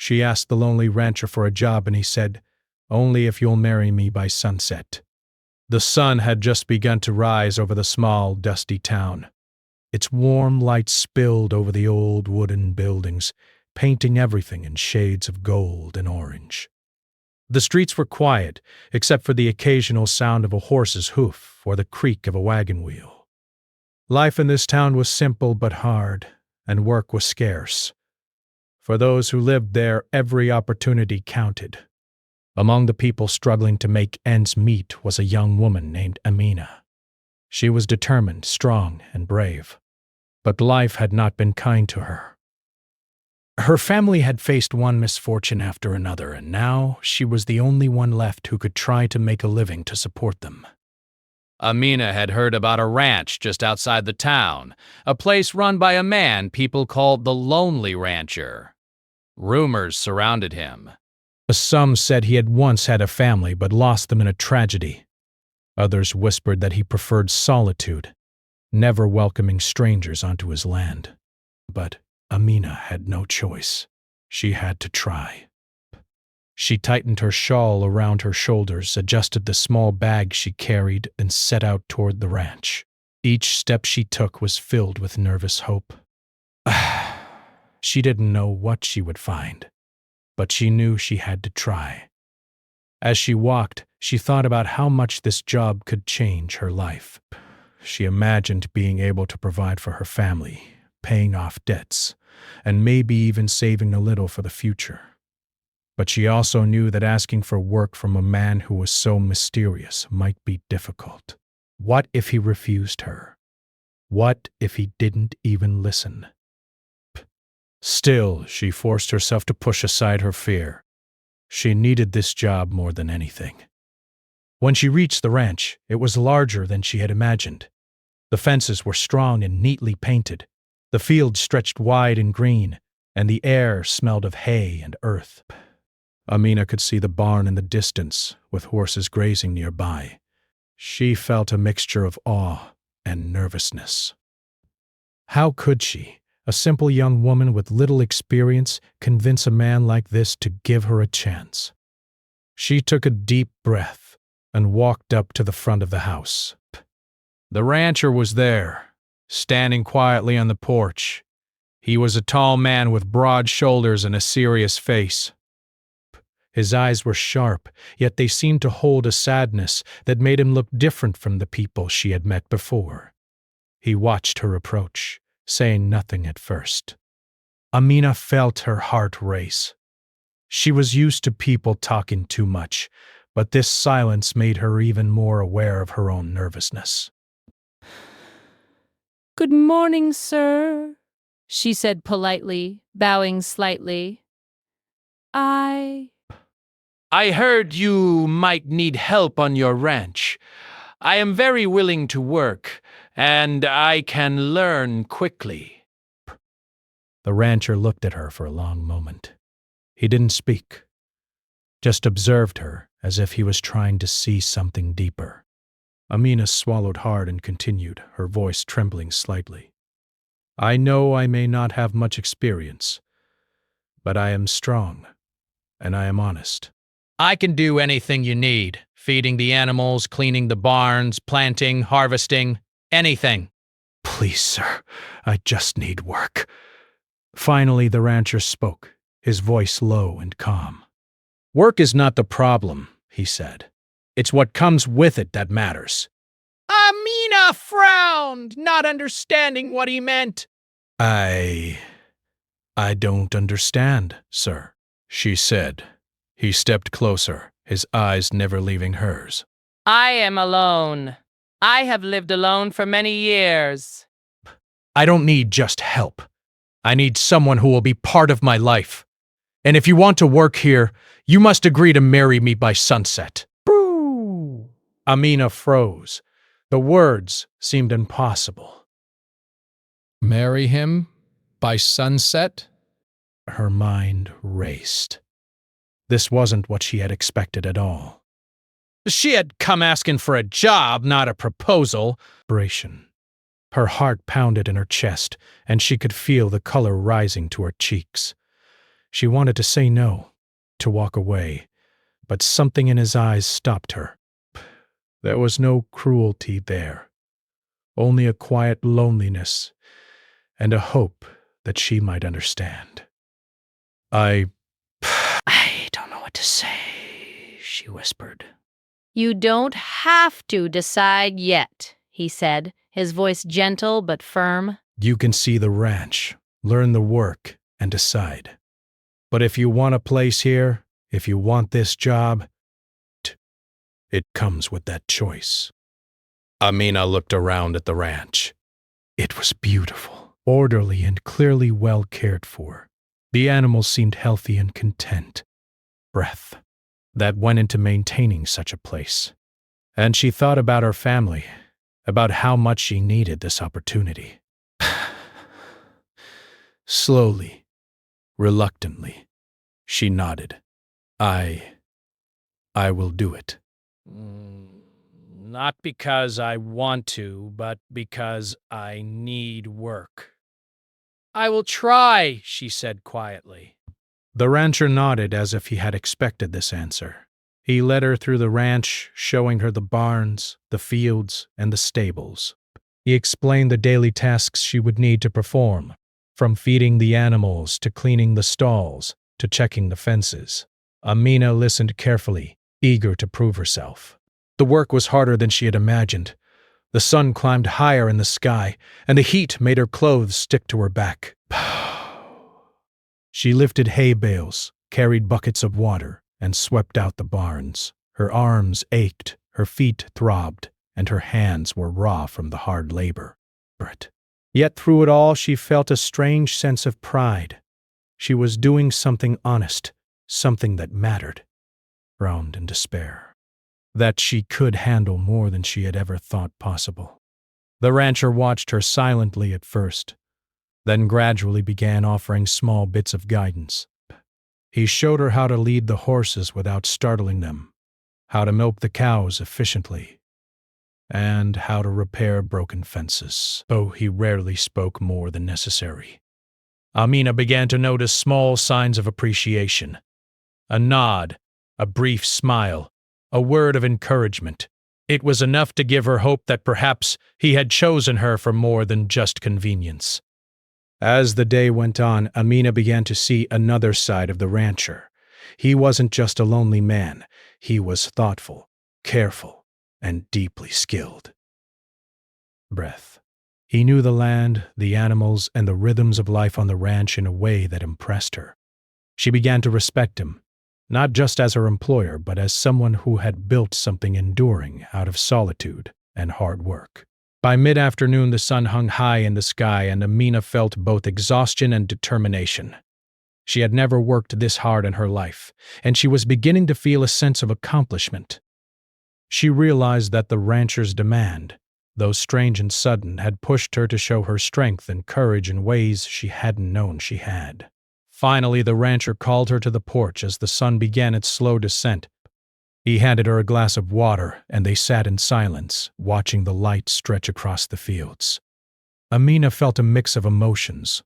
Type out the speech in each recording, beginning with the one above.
She asked the lonely rancher for a job, and he said, "Only if you'll marry me by sunset." The sun had just begun to rise over the small, dusty town. Its warm light spilled over the old wooden buildings, painting everything in shades of gold and orange. The streets were quiet, except for the occasional sound of a horse's hoof or the creak of a wagon wheel. Life in this town was simple but hard, and work was scarce. For those who lived there, every opportunity counted. Among the people struggling to make ends meet was a young woman named Amina. She was determined, strong, and brave. But life had not been kind to her. Her family had faced one misfortune after another, and now she was the only one left who could try to make a living to support them. Amina had heard about a ranch just outside the town, a place run by a man people called the Lonely Rancher. Rumors surrounded him. Some said he had once had a family but lost them in a tragedy. Others whispered that he preferred solitude, never welcoming strangers onto his land. But Amina had no choice. She had to try. She tightened her shawl around her shoulders, adjusted the small bag she carried, and set out toward the ranch. Each step she took was filled with nervous hope. She didn't know what she would find, but she knew she had to try. As she walked, she thought about how much this job could change her life. She imagined being able to provide for her family, paying off debts, and maybe even saving a little for the future. But she also knew that asking for work from a man who was so mysterious might be difficult. What if he refused her? What if he didn't even listen? Still, she forced herself to push aside her fear. She needed this job more than anything. When she reached the ranch, it was larger than she had imagined. The fences were strong and neatly painted. The fields stretched wide and green, and the air smelled of hay and earth. Amina could see the barn in the distance, with horses grazing nearby. She felt a mixture of awe and nervousness. How could she, a simple young woman with little experience, convince a man like this to give her a chance? She took a deep breath and walked up to the front of the house. The rancher was there, standing quietly on the porch. He was a tall man with broad shoulders and a serious face. His eyes were sharp, yet they seemed to hold a sadness that made him look different from the people she had met before. He watched her approach, saying nothing at first. Amina felt her heart race. She was used to people talking too much, but this silence made her even more aware of her own nervousness. "Good morning, sir," she said politely, bowing slightly. I heard you might need help on your ranch. I am very willing to work, and I can learn quickly." The rancher looked at her for a long moment. He didn't speak, just observed her as if he was trying to see something deeper. Amina swallowed hard and continued, her voice trembling slightly. "I know I may not have much experience, but I am strong, and I am honest. I can do anything you need. Feeding the animals, cleaning the barns, planting, harvesting, anything." "Please, sir, I just need work." Finally, the rancher spoke, his voice low and calm. "Work is not the problem," he said. "It's what comes with it that matters." Amina frowned, not understanding what he meant. I don't understand, sir," she said. He stepped closer, his eyes never leaving hers. "I am alone. I have lived alone for many years." "I don't need just help. I need someone who will be part of my life. And if you want to work here, you must agree to marry me by sunset." Boo! Amina froze. The words seemed impossible. Marry him by sunset? Her mind raced. This wasn't what she had expected at all. She had come asking for a job, not a proposal. Her heart pounded in her chest, and she could feel the color rising to her cheeks. She wanted to say no, to walk away, but something in his eyes stopped her. There was no cruelty there, only a quiet loneliness and a hope that she might understand. I don't know what to say, she whispered. You don't have to decide yet, he said, his voice gentle but firm. You can see the ranch, learn the work, and decide. But if you want a place here, if you want this job, it comes with that choice. Amina looked around at the ranch. It was beautiful, orderly, and clearly well cared for. The animals seemed healthy and content. Breath that went into maintaining such a place. And she thought about her family, about how much she needed this opportunity. Slowly, reluctantly, she nodded. I will do it. Not because I want to, but because I need work. I will try, she said quietly. The rancher nodded as if he had expected this answer. He led her through the ranch, showing her the barns, the fields, and the stables. He explained the daily tasks she would need to perform, from feeding the animals to cleaning the stalls to checking the fences. Amina listened carefully, eager to prove herself. The work was harder than she had imagined. The sun climbed higher in the sky, and the heat made her clothes stick to her back. She lifted hay bales, carried buckets of water, and swept out the barns. Her arms ached, her feet throbbed, and her hands were raw from the hard labor. Yet through it all she felt a strange sense of pride. She was doing something honest, something that mattered. Drowned in despair. That she could handle more than she had ever thought possible. The rancher watched her silently at first, then gradually began offering small bits of guidance. He showed her how to lead the horses without startling them, how to milk the cows efficiently, and how to repair broken fences, though he rarely spoke more than necessary. Amina began to notice small signs of appreciation. A nod, a brief smile, a word of encouragement. It was enough to give her hope that perhaps he had chosen her for more than just convenience. As the day went on, Amina began to see another side of the rancher. He wasn't just a lonely man. He was thoughtful, careful, and deeply skilled. Breath. He knew the land, the animals, and the rhythms of life on the ranch in a way that impressed her. She began to respect him, not just as her employer, but as someone who had built something enduring out of solitude and hard work. By mid-afternoon, the sun hung high in the sky, and Amina felt both exhaustion and determination. She had never worked this hard in her life, and she was beginning to feel a sense of accomplishment. She realized that the rancher's demand, though strange and sudden, had pushed her to show her strength and courage in ways she hadn't known she had. Finally, the rancher called her to the porch as the sun began its slow descent. He handed her a glass of water, and they sat in silence, watching the light stretch across the fields. Amina felt a mix of emotions: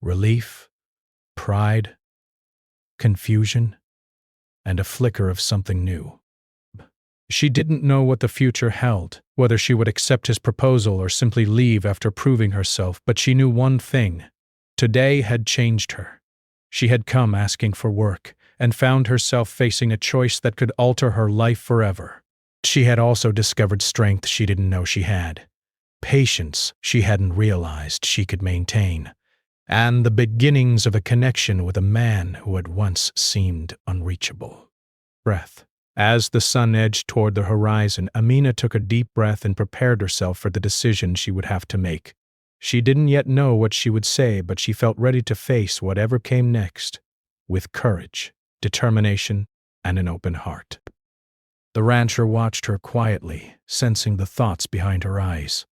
relief, pride, confusion, and a flicker of something new. She didn't know what the future held, whether she would accept his proposal or simply leave after proving herself, but she knew one thing: today had changed her. She had come asking for work, and found herself facing a choice that could alter her life forever. She had also discovered strength she didn't know she had, patience she hadn't realized she could maintain, and the beginnings of a connection with a man who had once seemed unreachable. Breath. As the sun edged toward the horizon, Amina took a deep breath and prepared herself for the decision she would have to make. She didn't yet know what she would say, but she felt ready to face whatever came next, with courage, determination, and an open heart. The rancher watched her quietly, sensing the thoughts behind her eyes.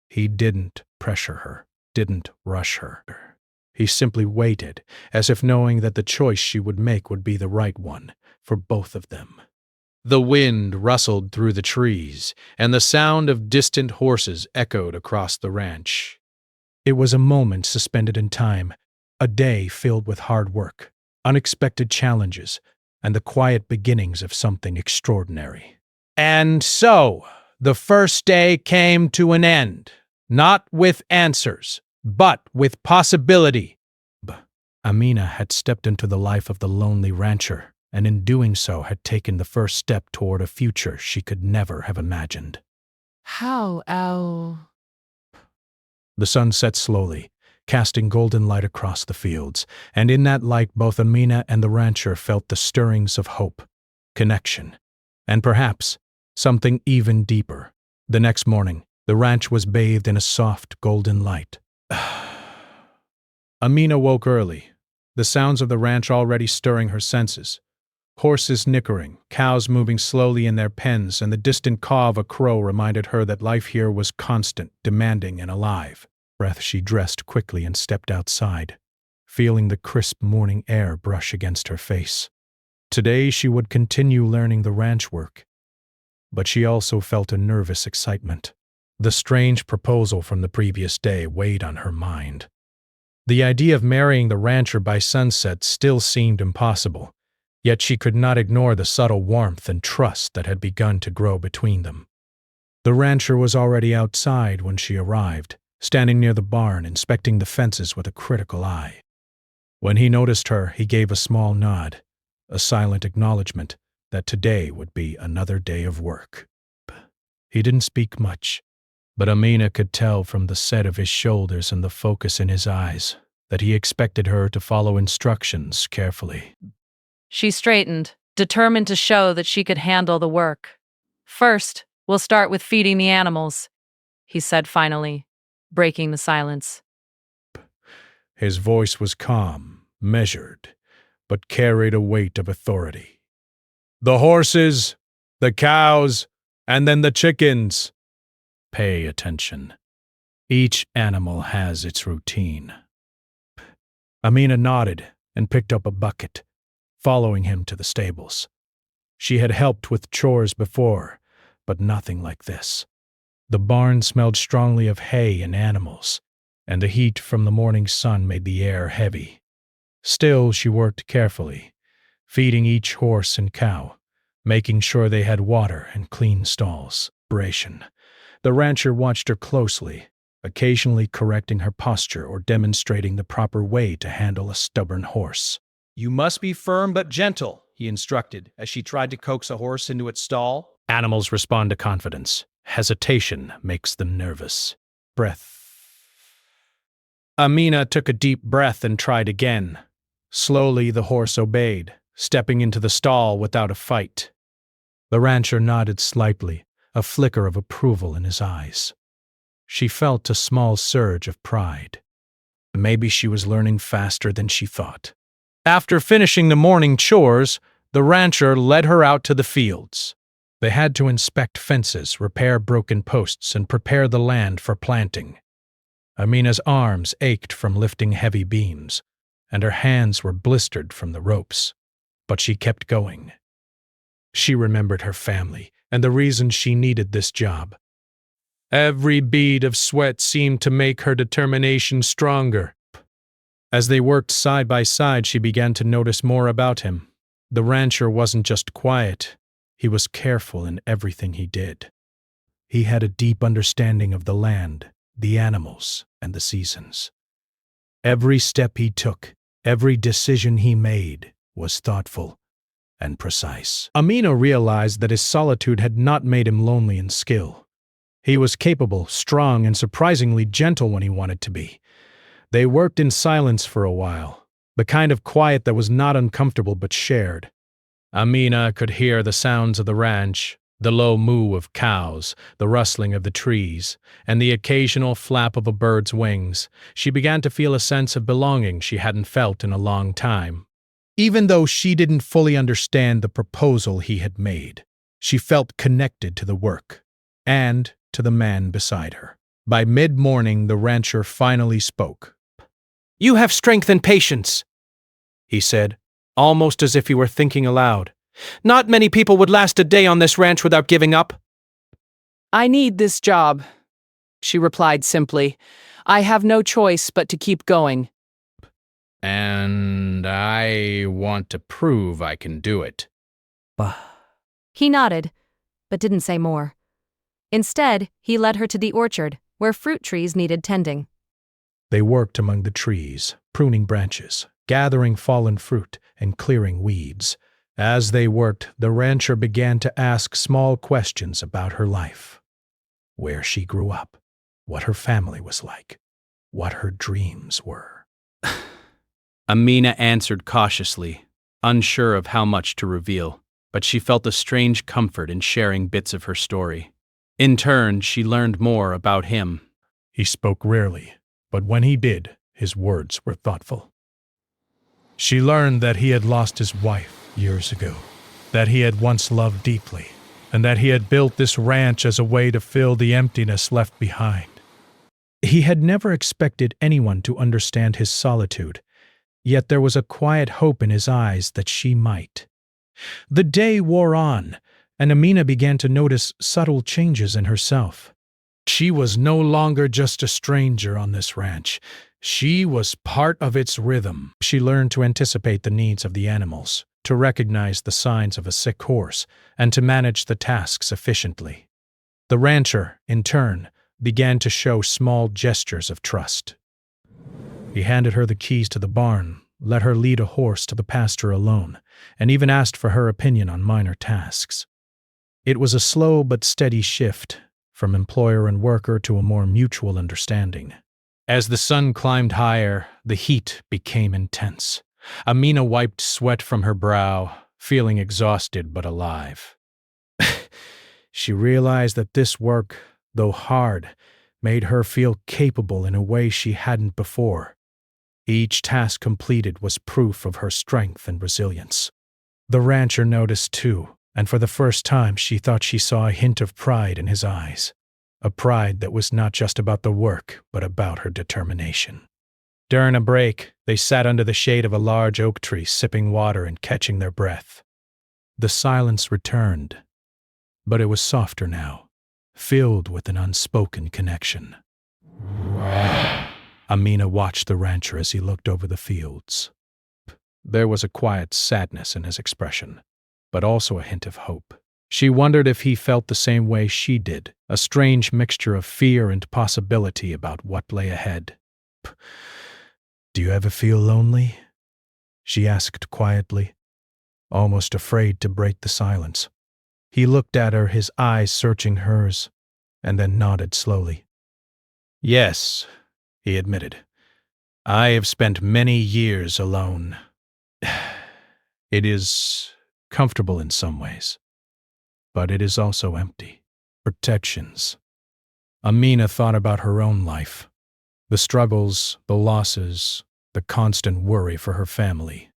He didn't pressure her, didn't rush her. He simply waited, as if knowing that the choice she would make would be the right one for both of them. The wind rustled through the trees, and the sound of distant horses echoed across the ranch. It was a moment suspended in time, a day filled with hard work, unexpected challenges, and the quiet beginnings of something extraordinary. And so, the first day came to an end, not with answers, but with possibility. Amina had stepped into the life of the lonely rancher, and in doing so had taken the first step toward a future she could never have imagined. Ow. The sun set slowly, casting golden light across the fields, and in that light both Amina and the rancher felt the stirrings of hope, connection, and perhaps something even deeper. The next morning, the ranch was bathed in a soft golden light. Amina woke early, the sounds of the ranch already stirring her senses. Horses nickering, cows moving slowly in their pens, and the distant caw of a crow reminded her that life here was constant, demanding, and alive. She dressed quickly and stepped outside, feeling the crisp morning air brush against her face. Today she would continue learning the ranch work, but she also felt a nervous excitement. The strange proposal from the previous day weighed on her mind. The idea of marrying the rancher by sunset still seemed impossible, yet she could not ignore the subtle warmth and trust that had begun to grow between them. The rancher was already outside when she arrived, standing near the barn, inspecting the fences with a critical eye. When he noticed her, he gave a small nod, a silent acknowledgement that today would be another day of work. He didn't speak much, but Amina could tell from the set of his shoulders and the focus in his eyes that he expected her to follow instructions carefully. She straightened, determined to show that she could handle the work. First, we'll start with feeding the animals, he said finally, breaking the silence. His voice was calm, measured, but carried a weight of authority. The horses, the cows, and then the chickens. Pay attention. Each animal has its routine. Amina nodded and picked up a bucket, following him to the stables. She had helped with chores before, but nothing like this. The barn smelled strongly of hay and animals, and the heat from the morning sun made the air heavy. Still, she worked carefully, feeding each horse and cow, making sure they had water and clean stalls. The rancher watched her closely, occasionally correcting her posture or demonstrating the proper way to handle a stubborn horse. You must be firm but gentle, he instructed, as she tried to coax a horse into its stall. Animals respond to confidence. Hesitation makes them nervous. Amina took a deep breath and tried again. Slowly, the horse obeyed, stepping into the stall without a fight. The rancher nodded slightly, a flicker of approval in his eyes. She felt a small surge of pride. Maybe she was learning faster than she thought. After finishing the morning chores, the rancher led her out to the fields. They had to inspect fences, repair broken posts, and prepare the land for planting. Amina's arms ached from lifting heavy beams, and her hands were blistered from the ropes. But she kept going. She remembered her family and the reason she needed this job. Every bead of sweat seemed to make her determination stronger. As they worked side by side, she began to notice more about him. The rancher wasn't just quiet, he was careful in everything he did. He had a deep understanding of the land, the animals, and the seasons. Every step he took, every decision he made, was thoughtful and precise. Amina realized that his solitude had not made him lonely in skill. He was capable, strong, and surprisingly gentle when he wanted to be. They worked in silence for a while, the kind of quiet that was not uncomfortable but shared. Amina could hear the sounds of the ranch, the low moo of cows, the rustling of the trees, and the occasional flap of a bird's wings. She began to feel a sense of belonging she hadn't felt in a long time. Even though she didn't fully understand the proposal he had made, she felt connected to the work and to the man beside her. By mid-morning, the rancher finally spoke. "You have strength and patience," he said, almost as if he were thinking aloud. "Not many people would last a day on this ranch without giving up." I need this job, she replied simply. I have no choice but to keep going. And I want to prove I can do it. He nodded, but didn't say more. Instead, he led her to the orchard, where fruit trees needed tending. They worked among the trees, pruning branches, gathering fallen fruit, and clearing weeds. As they worked, the rancher began to ask small questions about her life. Where she grew up, what her family was like, what her dreams were. Amina answered cautiously, unsure of how much to reveal, but she felt a strange comfort in sharing bits of her story. In turn, she learned more about him. He spoke rarely, but when he did, his words were thoughtful. She learned that he had lost his wife years ago, that he had once loved deeply, and that he had built this ranch as a way to fill the emptiness left behind. He had never expected anyone to understand his solitude, yet there was a quiet hope in his eyes that she might. The day wore on, and Amina began to notice subtle changes in herself. She was no longer just a stranger on this ranch. She was part of its rhythm. She learned to anticipate the needs of the animals, to recognize the signs of a sick horse, and to manage the tasks efficiently. The rancher, in turn, began to show small gestures of trust. He handed her the keys to the barn, let her lead a horse to the pasture alone, and even asked for her opinion on minor tasks. It was a slow but steady shift, from employer and worker to a more mutual understanding. As the sun climbed higher, the heat became intense. Amina wiped sweat from her brow, feeling exhausted but alive. She realized that this work, though hard, made her feel capable in a way she hadn't before. Each task completed was proof of her strength and resilience. The rancher noticed too, and for the first time she thought she saw a hint of pride in his eyes. A pride that was not just about the work, but about her determination. During a break, they sat under the shade of a large oak tree, sipping water and catching their breath. The silence returned, but it was softer now, filled with an unspoken connection. Amina watched the rancher as he looked over the fields. There was a quiet sadness in his expression, but also a hint of hope. She wondered if he felt the same way she did, a strange mixture of fear and possibility about what lay ahead. "Do you ever feel lonely?" she asked quietly, almost afraid to break the silence. He looked at her, his eyes searching hers, and then nodded slowly. "Yes," he admitted. "I have spent many years alone. It is comfortable in some ways, but it is also empty. Protections." Amina thought about her own life, the struggles, the losses, the constant worry for her family.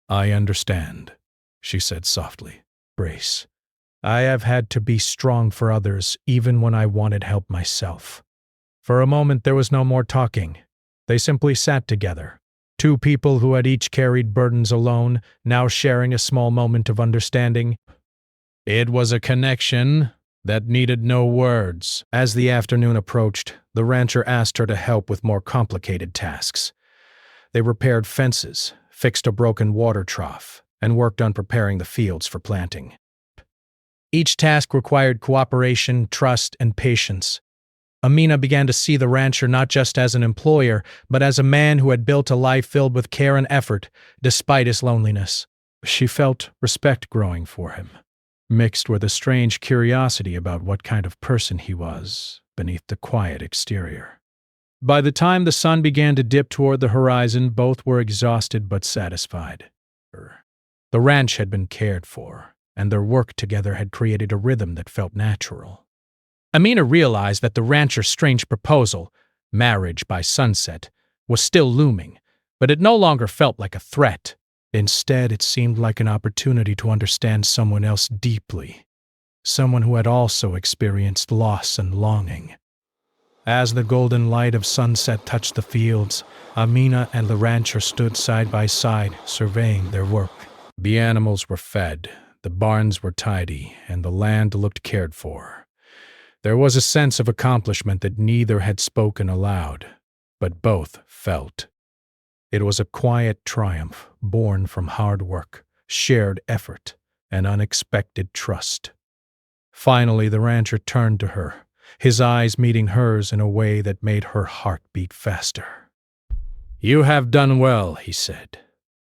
"I understand," she said softly. "Brace. I have had to be strong for others even when I wanted help myself." For a moment there was no more talking. They simply sat together, two people who had each carried burdens alone, now sharing a small moment of understanding. It was a connection that needed no words. As the afternoon approached, the rancher asked her to help with more complicated tasks. They repaired fences, fixed a broken water trough, and worked on preparing the fields for planting. Each task required cooperation, trust, and patience. Amina began to see the rancher not just as an employer, but as a man who had built a life filled with care and effort, despite his loneliness. She felt respect growing for him, mixed with a strange curiosity about what kind of person he was beneath the quiet exterior. By the time the sun began to dip toward the horizon, both were exhausted but satisfied. The ranch had been cared for, and their work together had created a rhythm that felt natural. Amina realized that the rancher's strange proposal, marriage by sunset, was still looming, but it no longer felt like a threat. Instead, it seemed like an opportunity to understand someone else deeply, someone who had also experienced loss and longing. As the golden light of sunset touched the fields, Amina and the rancher stood side by side, surveying their work. The animals were fed, the barns were tidy, and the land looked cared for. There was a sense of accomplishment that neither had spoken aloud, but both felt. It was a quiet triumph born from hard work, shared effort, and unexpected trust. Finally, the rancher turned to her, his eyes meeting hers in a way that made her heart beat faster. "You have done well," he said.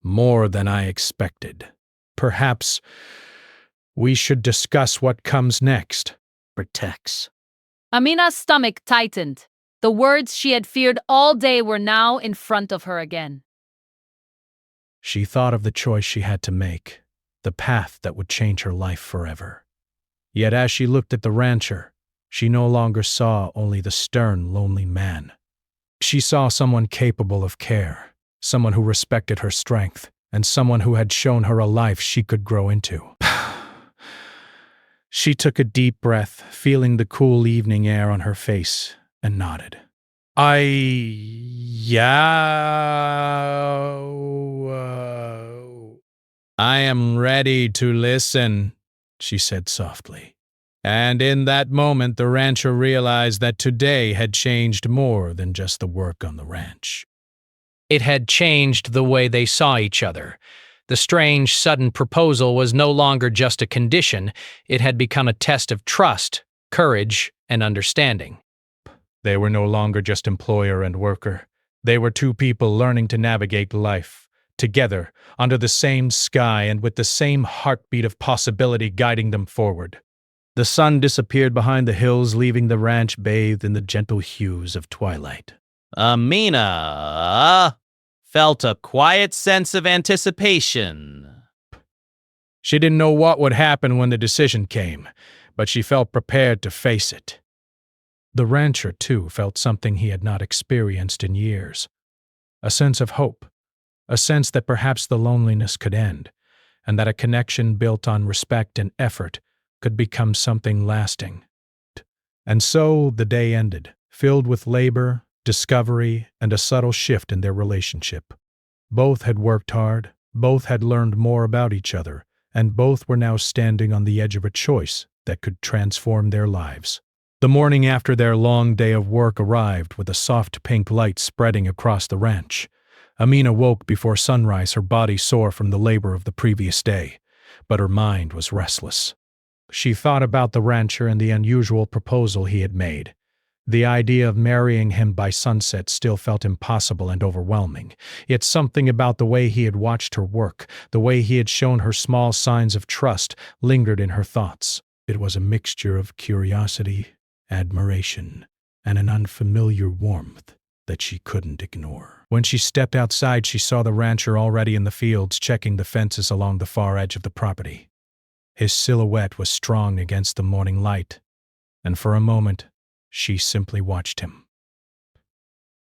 "More than I expected. Perhaps we should discuss what comes next." Protects. Amina's stomach tightened. The words she had feared all day were now in front of her again. She thought of the choice she had to make, the path that would change her life forever. Yet as she looked at the rancher, she no longer saw only the stern, lonely man. She saw someone capable of care, someone who respected her strength, and someone who had shown her a life she could grow into. She took a deep breath, feeling the cool evening air on her face, and nodded. I am ready to listen," she said softly. And in that moment, the rancher realized that today had changed more than just the work on the ranch. It had changed the way they saw each other. The strange, sudden proposal was no longer just a condition, it had become a test of trust, courage, and understanding. They were no longer just employer and worker. They were two people learning to navigate life, together, under the same sky and with the same heartbeat of possibility guiding them forward. The sun disappeared behind the hills, leaving the ranch bathed in the gentle hues of twilight. Amina felt a quiet sense of anticipation. She didn't know what would happen when the decision came, but she felt prepared to face it. The rancher, too, felt something he had not experienced in years. A sense of hope, a sense that perhaps the loneliness could end, and that a connection built on respect and effort could become something lasting. And so the day ended, filled with labor, discovery, and a subtle shift in their relationship. Both had worked hard, both had learned more about each other, and both were now standing on the edge of a choice that could transform their lives. The morning after their long day of work arrived with a soft pink light spreading across the ranch. Amina woke before sunrise, her body sore from the labor of the previous day, but her mind was restless. She thought about the rancher and the unusual proposal he had made. The idea of marrying him by sunset still felt impossible and overwhelming, yet something about the way he had watched her work, the way he had shown her small signs of trust, lingered in her thoughts. It was a mixture of curiosity, admiration, and an unfamiliar warmth that she couldn't ignore. When she stepped outside, she saw the rancher already in the fields, checking the fences along the far edge of the property. His silhouette was strong against the morning light, and for a moment, she simply watched him.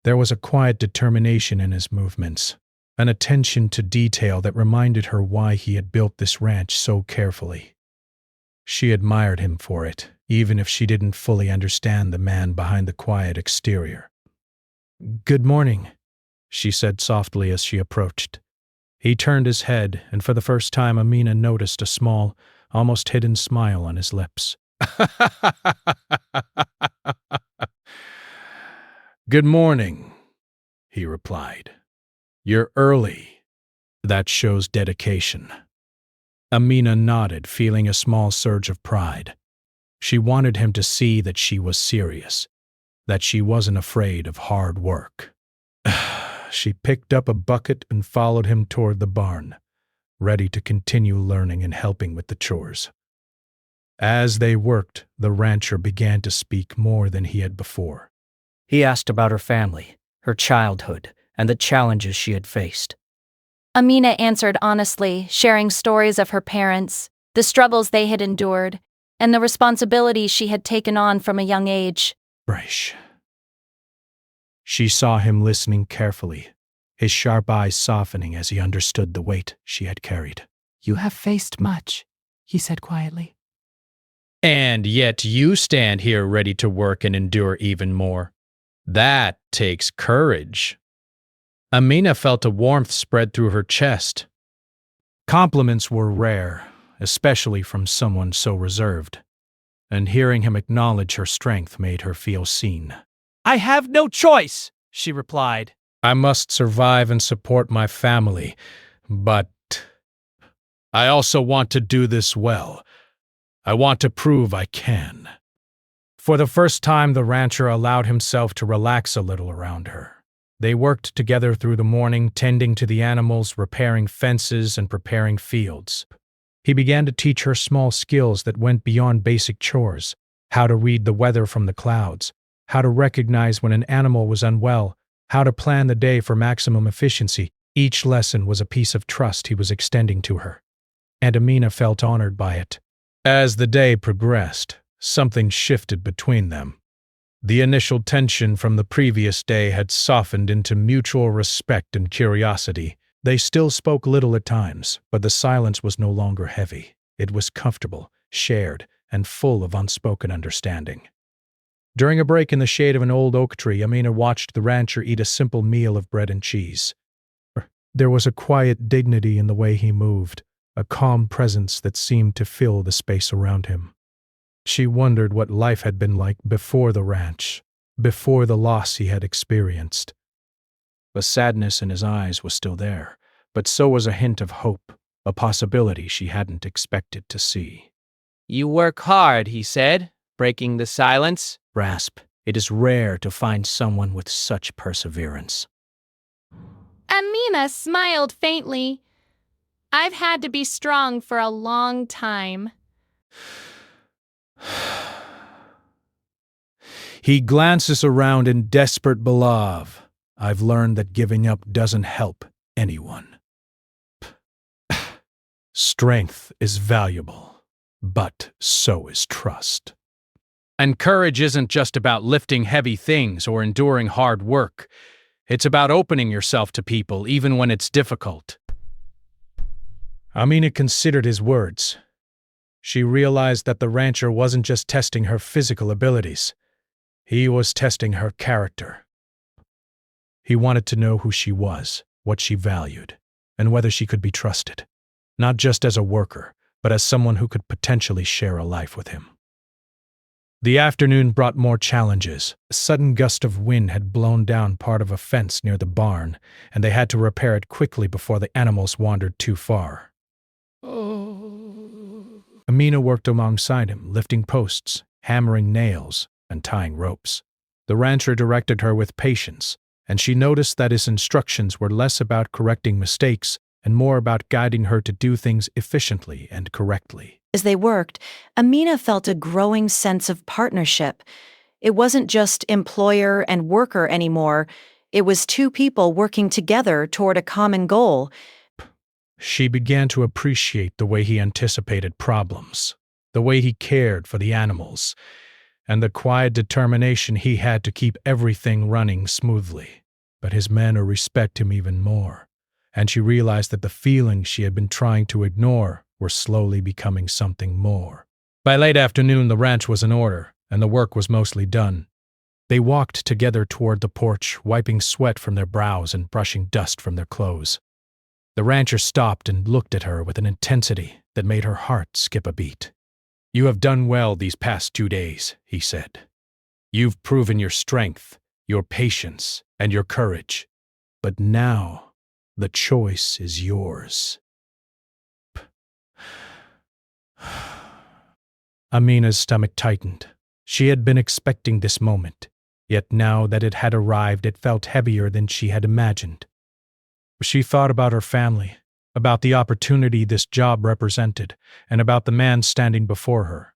There was a quiet determination in his movements, an attention to detail that reminded her why he had built this ranch so carefully. She admired him for it, even if she didn't fully understand the man behind the quiet exterior. "Good morning," she said softly as she approached. He turned his head, and for the first time Amina noticed a small, almost hidden smile on his lips. "Good morning," he replied. "You're early. That shows dedication." Amina nodded, feeling a small surge of pride. She wanted him to see that she was serious, that she wasn't afraid of hard work. She picked up a bucket and followed him toward the barn, ready to continue learning and helping with the chores. As they worked, the rancher began to speak more than he had before. He asked about her family, her childhood, and the challenges she had faced. Amina answered honestly, sharing stories of her parents, the struggles they had endured, and the responsibilities she had taken on from a young age. Brash. She saw him listening carefully, his sharp eyes softening as he understood the weight she had carried. "You have faced much," he said quietly. And yet you stand here ready to work and endure even more. That takes courage. Amina felt a warmth spread through her chest. Compliments were rare, especially from someone so reserved, and hearing him acknowledge her strength made her feel seen. "I have no choice," she replied. I must survive and support my family, but I also want to do this well. I want to prove I can. For the first time, the rancher allowed himself to relax a little around her. They worked together through the morning, tending to the animals, repairing fences, and preparing fields. He began to teach her small skills that went beyond basic chores: how to read the weather from the clouds, how to recognize when an animal was unwell, how to plan the day for maximum efficiency. Each lesson was a piece of trust he was extending to her, and Amina felt honored by it. As the day progressed, something shifted between them. The initial tension from the previous day had softened into mutual respect and curiosity. They still spoke little at times, but the silence was no longer heavy. It was comfortable, shared, and full of unspoken understanding. During a break in the shade of an old oak tree, Amina watched the rancher eat a simple meal of bread and cheese. There was a quiet dignity in the way he moved, a calm presence that seemed to fill the space around him. She wondered what life had been like before the ranch, before the loss he had experienced. The sadness in his eyes was still there, but so was a hint of hope, a possibility she hadn't expected to see. You work hard, he said, breaking the silence. Rasp. It is rare to find someone with such perseverance. Amina smiled faintly. I've had to be strong for a long time. He glances around in desperate belief. I've learned that giving up doesn't help anyone. Strength is valuable, but so is trust. And courage isn't just about lifting heavy things or enduring hard work. It's about opening yourself to people even when it's difficult. Amina considered his words. She realized that the rancher wasn't just testing her physical abilities. He was testing her character. He wanted to know who she was, what she valued, and whether she could be trusted, not just as a worker, but as someone who could potentially share a life with him. The afternoon brought more challenges. A sudden gust of wind had blown down part of a fence near the barn, and they had to repair it quickly before the animals wandered too far. Amina worked alongside him, lifting posts, hammering nails, and tying ropes. The rancher directed her with patience, and she noticed that his instructions were less about correcting mistakes and more about guiding her to do things efficiently and correctly. As they worked, Amina felt a growing sense of partnership. It wasn't just employer and worker anymore. It was two people working together toward a common goal. She began to appreciate the way he anticipated problems, the way he cared for the animals, and the quiet determination he had to keep everything running smoothly. But his manner respected him even more, and she realized that the feelings she had been trying to ignore were slowly becoming something more. By late afternoon, the ranch was in order, and the work was mostly done. They walked together toward the porch, wiping sweat from their brows and brushing dust from their clothes. The rancher stopped and looked at her with an intensity that made her heart skip a beat. "You have done well these past 2 days," he said. "You've proven your strength, your patience, and your courage. But now, the choice is yours." Amina's stomach tightened. She had been expecting this moment, yet now that it had arrived, it felt heavier than she had imagined. She thought about her family, about the opportunity this job represented, and about the man standing before her.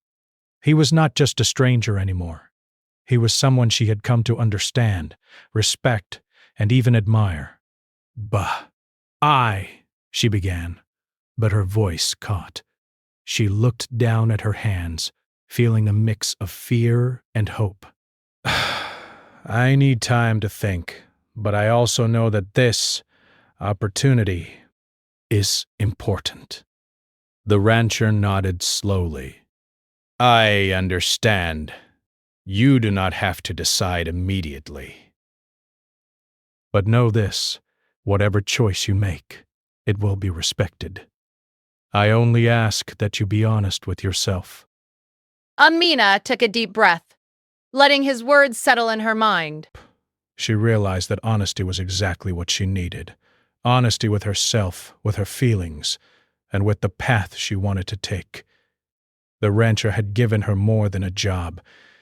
He was not just a stranger anymore. He was someone she had come to understand, respect, and even admire. "Bah, she began, but her voice caught. She looked down at her hands, feeling a mix of fear and hope. "I need time to think, but I also know that this opportunity is important." The rancher nodded slowly. "I understand. You do not have to decide immediately. But know this, whatever choice you make, it will be respected. I only ask that you be honest with yourself." Amina took a deep breath, letting his words settle in her mind. She realized that honesty was exactly what she needed. Honesty with herself, with her feelings, and with the path she wanted to take. The rancher had given her more than a job.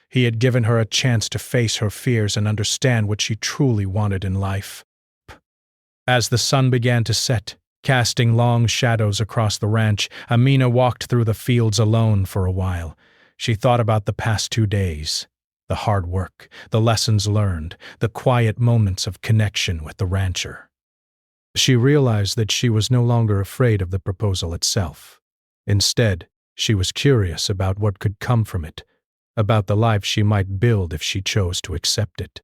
He had given her a chance to face her fears and understand what she truly wanted in life. As the sun began to set, casting long shadows across the ranch, Amina walked through the fields alone for a while. She thought about the past 2 days, the hard work, the lessons learned, the quiet moments of connection with the rancher. She realized that she was no longer afraid of the proposal itself. Instead, she was curious about what could come from it, about the life she might build if she chose to accept it.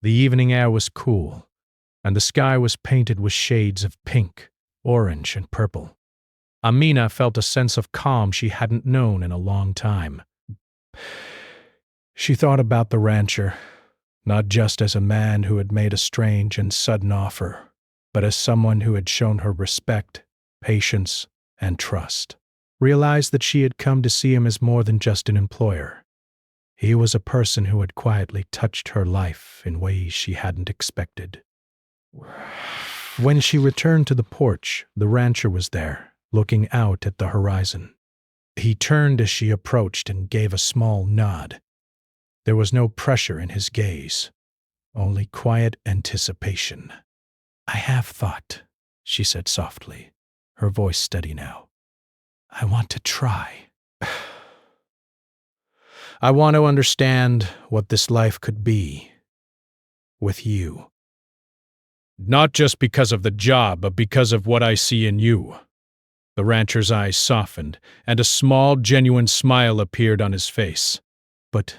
The evening air was cool, and the sky was painted with shades of pink, orange, and purple. Amina felt a sense of calm she hadn't known in a long time. She thought about the rancher, not just as a man who had made a strange and sudden offer, but as someone who had shown her respect, patience, and trust. Realized that she had come to see him as more than just an employer. He was a person who had quietly touched her life in ways she hadn't expected. When she returned to the porch, the rancher was there, looking out at the horizon. He turned as she approached and gave a small nod. There was no pressure in his gaze, only quiet anticipation. "I have thought," she said softly, her voice steady now. "I want to try. I want to understand what this life could be with you. Not just because of the job, but because of what I see in you." The rancher's eyes softened, and a small, genuine smile appeared on his face. "But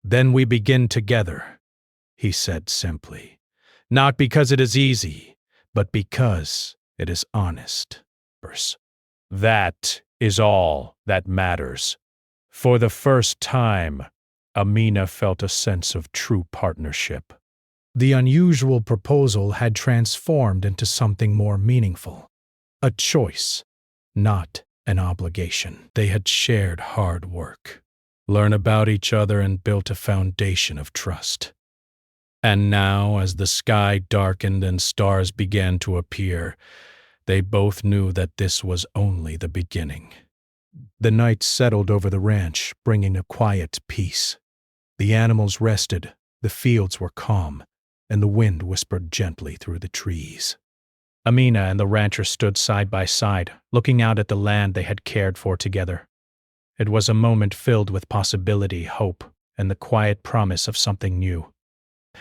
then we begin together," he said simply. "Not because it is easy, but because it is honest." That is all that matters. For the first time, Amina felt a sense of true partnership. The unusual proposal had transformed into something more meaningful. A choice, not an obligation. They had shared hard work, learned about each other, and built a foundation of trust. And now, as the sky darkened and stars began to appear, they both knew that this was only the beginning. The night settled over the ranch, bringing a quiet peace. The animals rested, the fields were calm, and the wind whispered gently through the trees. Amina and the rancher stood side by side, looking out at the land they had cared for together. It was a moment filled with possibility, hope, and the quiet promise of something new.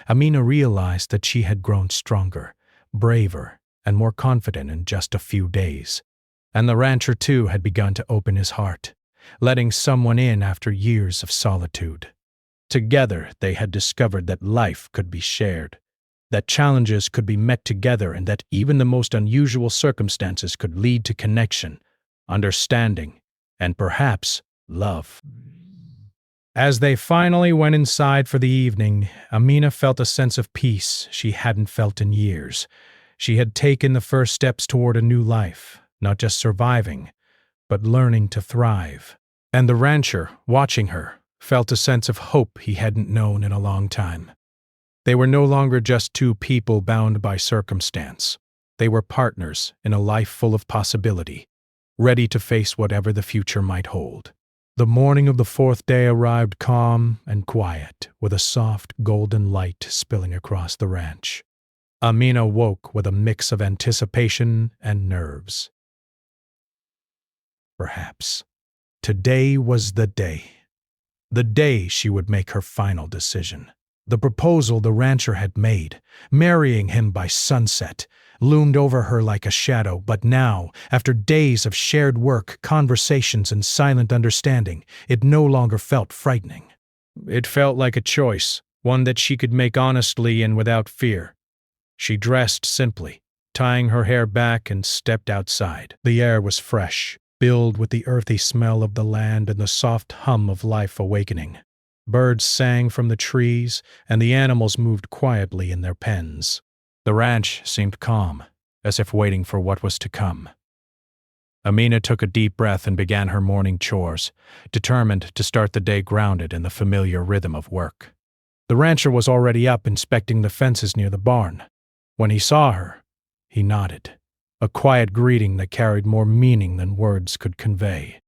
Amina realized that she had grown stronger, braver, and more confident in just a few days. And the rancher, too, had begun to open his heart, letting someone in after years of solitude. Together, they had discovered that life could be shared, that challenges could be met together, and that even the most unusual circumstances could lead to connection, understanding, and perhaps love. As they finally went inside for the evening, Amina felt a sense of peace she hadn't felt in years. She had taken the first steps toward a new life, not just surviving, but learning to thrive. And the rancher, watching her, felt a sense of hope he hadn't known in a long time. They were no longer just two people bound by circumstance. They were partners in a life full of possibility, ready to face whatever the future might hold. The morning of the 4th day arrived calm and quiet, with a soft golden light spilling across the ranch. Amina woke with a mix of anticipation and nerves. Perhaps today was the day she would make her final decision. The proposal the rancher had made, marrying him by sunset, loomed over her like a shadow, but now, after days of shared work, conversations, and silent understanding, it no longer felt frightening. It felt like a choice, one that she could make honestly and without fear. She dressed simply, tying her hair back, and stepped outside. The air was fresh, filled with the earthy smell of the land and the soft hum of life awakening. Birds sang from the trees, and the animals moved quietly in their pens. The ranch seemed calm, as if waiting for what was to come. Amina took a deep breath and began her morning chores, determined to start the day grounded in the familiar rhythm of work. The rancher was already up inspecting the fences near the barn. When he saw her, he nodded, a quiet greeting that carried more meaning than words could convey.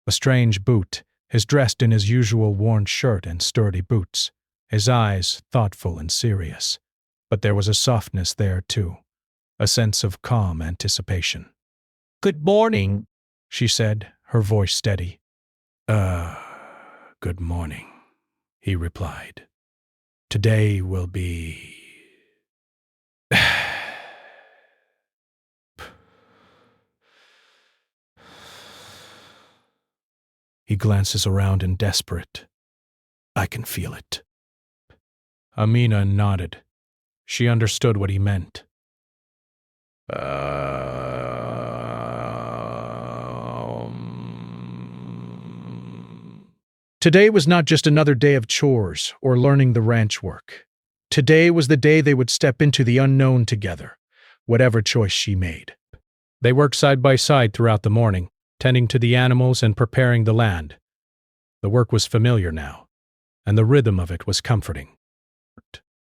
A strange boot, his dressed in his usual worn shirt and sturdy boots, his eyes thoughtful and serious. But there was a softness there, too, a sense of calm anticipation. Good morning, She said, her voice steady. Good morning, he replied. Today will be... He glances around in desperate. I can feel it. Amina nodded. She understood what he meant. Today was not just another day of chores or learning the ranch work. Today was the day they would step into the unknown together, whatever choice she made. They worked side by side throughout the morning, tending to the animals and preparing the land. The work was familiar now, and the rhythm of it was comforting.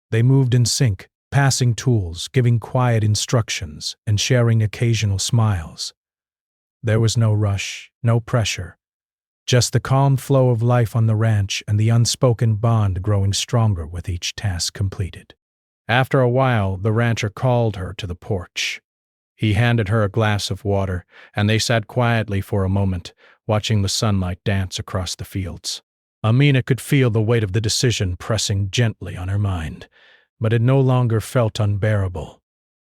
They moved in sync, passing tools, giving quiet instructions, and sharing occasional smiles. There was no rush, no pressure, just the calm flow of life on the ranch and the unspoken bond growing stronger with each task completed. After a while, the rancher called her to the porch. He handed her a glass of water, and they sat quietly for a moment, watching the sunlight dance across the fields. Amina could feel the weight of the decision pressing gently on her mind, but it no longer felt unbearable.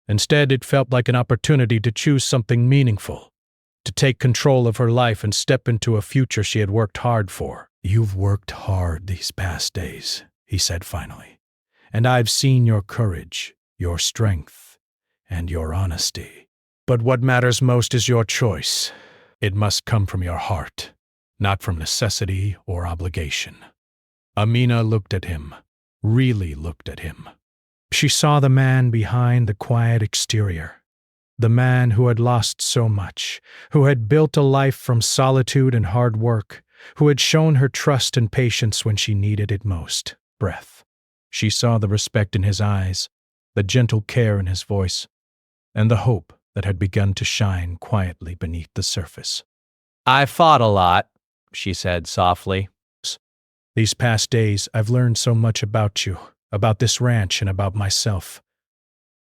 Instead, it felt like an opportunity to choose something meaningful, to take control of her life and step into a future she had worked hard for. You've worked hard these past days, he said finally, and I've seen your courage, your strength, and your honesty. But what matters most is your choice. It must come from your heart, not from necessity or obligation. Amina looked at him, really looked at him. She saw the man behind the quiet exterior, the man who had lost so much, who had built a life from solitude and hard work, who had shown her trust and patience when she needed it most. Breath. She saw the respect in his eyes, the gentle care in his voice, and the hope that had begun to shine quietly beneath the surface. I fought a lot, she said softly. These past days, I've learned so much about you, about this ranch, and about myself.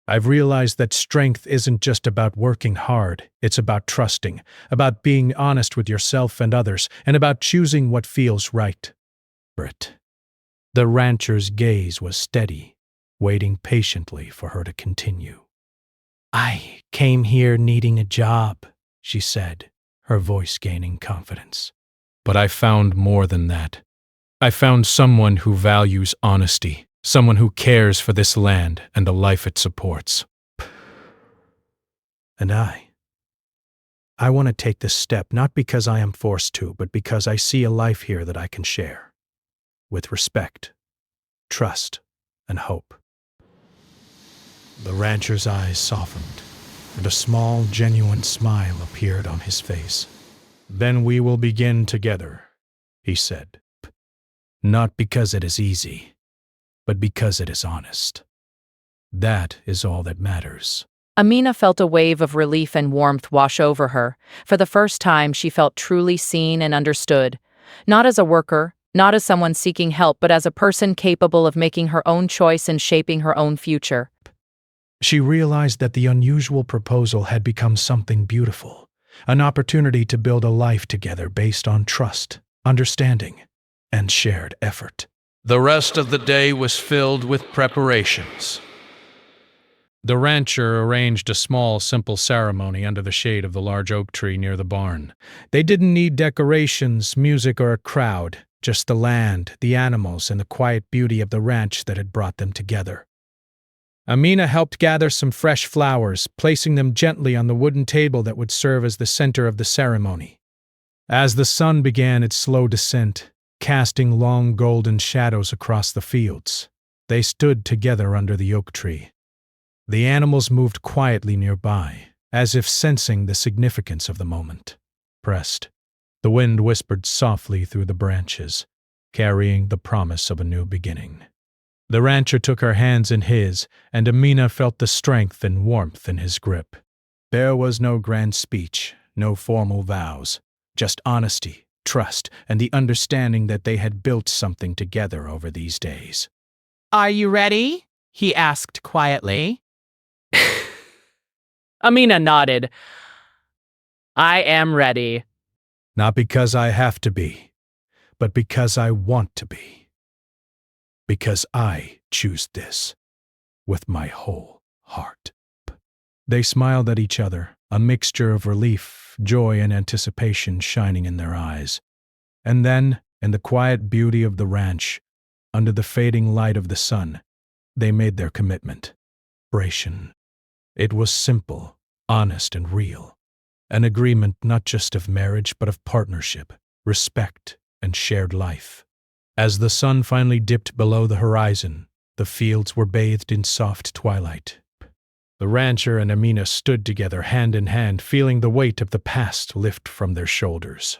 I've realized that strength isn't just about working hard, it's about trusting, about being honest with yourself and others, and about choosing what feels right. The rancher's gaze was steady, waiting patiently for her to continue. I came here needing a job, she said, her voice gaining confidence. But I found more than that. I found someone who values honesty, someone who cares for this land and the life it supports. And I want to take this step not because I am forced to, but because I see a life here that I can share, with respect, trust, and hope. The rancher's eyes softened, and a small, genuine smile appeared on his face. Then we will begin together, he said. Not because it is easy, but because it is honest. That is all that matters. Amina felt a wave of relief and warmth wash over her. For the first time, she felt truly seen and understood. Not as a worker, not as someone seeking help, but as a person capable of making her own choice and shaping her own future. She realized that the unusual proposal had become something beautiful, an opportunity to build a life together based on trust, understanding, and shared effort. The rest of the day was filled with preparations. The rancher arranged a small, simple ceremony under the shade of the large oak tree near the barn. They didn't need decorations, music, or a crowd, just the land, the animals, and the quiet beauty of the ranch that had brought them together. Amina helped gather some fresh flowers, placing them gently on the wooden table that would serve as the center of the ceremony. As the sun began its slow descent, casting long golden shadows across the fields, they stood together under the oak tree. The animals moved quietly nearby, as if sensing the significance of the moment. Pressed. The wind whispered softly through the branches, carrying the promise of a new beginning. The rancher took her hands in his, and Amina felt the strength and warmth in his grip. There was no grand speech, no formal vows, just honesty, trust, and the understanding that they had built something together over these days. Are you ready? He asked quietly. Amina nodded. I am ready. Not because I have to be, but because I want to be. Because I choose this with my whole heart. They smiled at each other, a mixture of relief, joy, and anticipation shining in their eyes. And then, in the quiet beauty of the ranch, under the fading light of the sun, they made their commitment. Narration. It was simple, honest, and real. An agreement not just of marriage, but of partnership, respect, and shared life. As the sun finally dipped below the horizon, the fields were bathed in soft twilight. The rancher and Amina stood together hand in hand, feeling the weight of the past lift from their shoulders.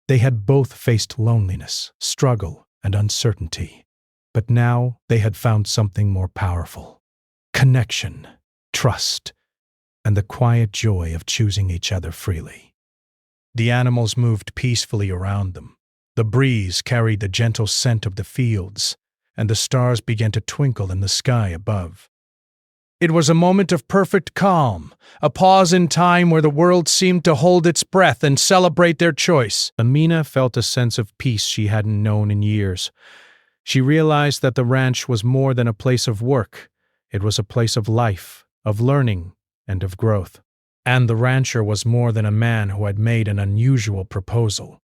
They had both faced loneliness, struggle, and uncertainty, but now they had found something more powerful: connection, trust, and the quiet joy of choosing each other freely. The animals moved peacefully around them. The breeze carried the gentle scent of the fields, and the stars began to twinkle in the sky above. It was a moment of perfect calm, a pause in time where the world seemed to hold its breath and celebrate their choice. Amina felt a sense of peace she hadn't known in years. She realized that the ranch was more than a place of work. It was a place of life, of learning, and of growth. And the rancher was more than a man who had made an unusual proposal.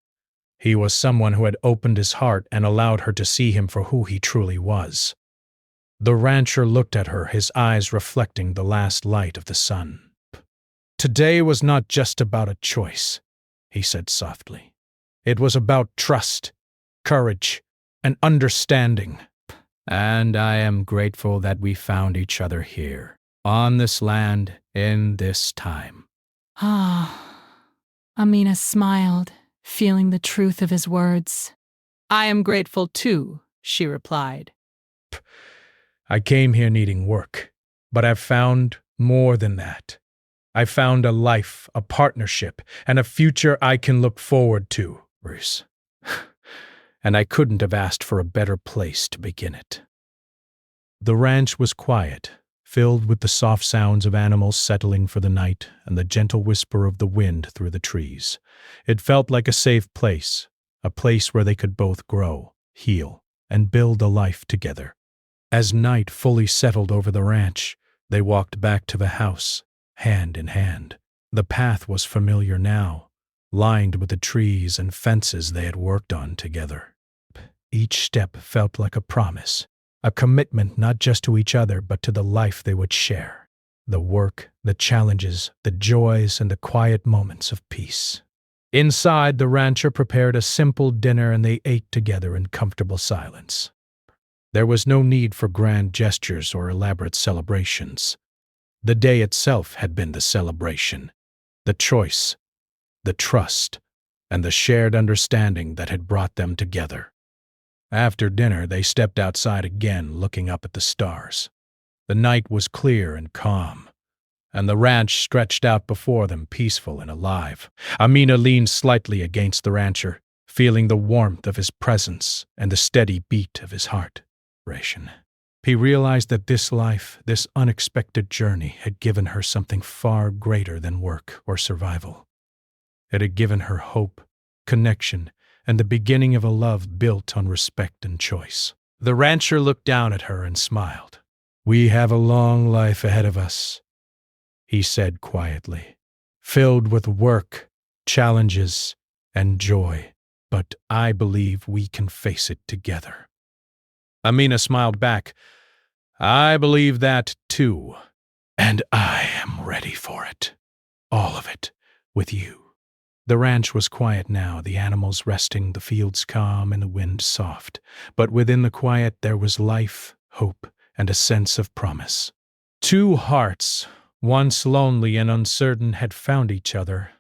He was someone who had opened his heart and allowed her to see him for who he truly was. The rancher looked at her, his eyes reflecting the last light of the sun. Today was not just about a choice, he said softly. It was about trust, courage, and understanding. And I am grateful that we found each other here, on this land, in this time. Amina smiled, feeling the truth of his words. I am grateful too, she replied. I came here needing work, but I've found more than that. I found a life, a partnership, and a future I can look forward to, Bruce. And I couldn't have asked for a better place to begin it. The ranch was quiet, filled with the soft sounds of animals settling for the night and the gentle whisper of the wind through the trees. It felt like a safe place, a place where they could both grow, heal, and build a life together. As night fully settled over the ranch, they walked back to the house, hand in hand. The path was familiar now, lined with the trees and fences they had worked on together. Each step felt like a promise, a commitment not just to each other but to the life they would share. The work, the challenges, the joys, and the quiet moments of peace. Inside, the rancher prepared a simple dinner and they ate together in comfortable silence. There was no need for grand gestures or elaborate celebrations. The day itself had been the celebration, the choice, the trust, and the shared understanding that had brought them together. After dinner, they stepped outside again, looking up at the stars. The night was clear and calm, and the ranch stretched out before them, peaceful and alive. Amina leaned slightly against the rancher, feeling the warmth of his presence and the steady beat of his heart. He realized that this life, this unexpected journey, had given her something far greater than work or survival. It had given her hope, connection, and the beginning of a love built on respect and choice. The rancher looked down at her and smiled. "We have a long life ahead of us," he said quietly, "filled with work, challenges, and joy, but I believe we can face it together." Amina smiled back. "I believe that too, and I am ready for it. All of it, with you." The ranch was quiet now, the animals resting, the fields calm, and the wind soft. But within the quiet there was life, hope, and a sense of promise. Two hearts, once lonely and uncertain, had found each other,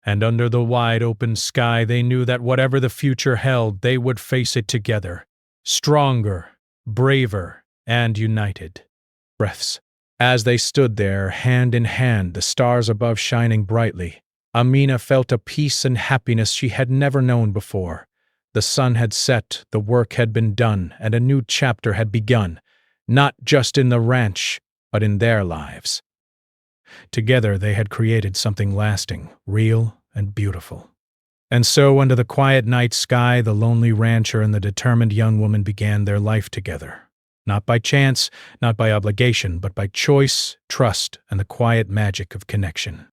And under the wide open sky, they knew that whatever the future held, they would face it together, stronger, braver, and united. Breaths. As they stood there, hand in hand, the stars above shining brightly, Amina felt a peace and happiness she had never known before. The sun had set, the work had been done, and a new chapter had begun, not just in the ranch, but in their lives. Together they had created something lasting, real, and beautiful. And so, under the quiet night sky, the lonely rancher and the determined young woman began their life together. Not by chance, not by obligation, but by choice, trust, and the quiet magic of connection.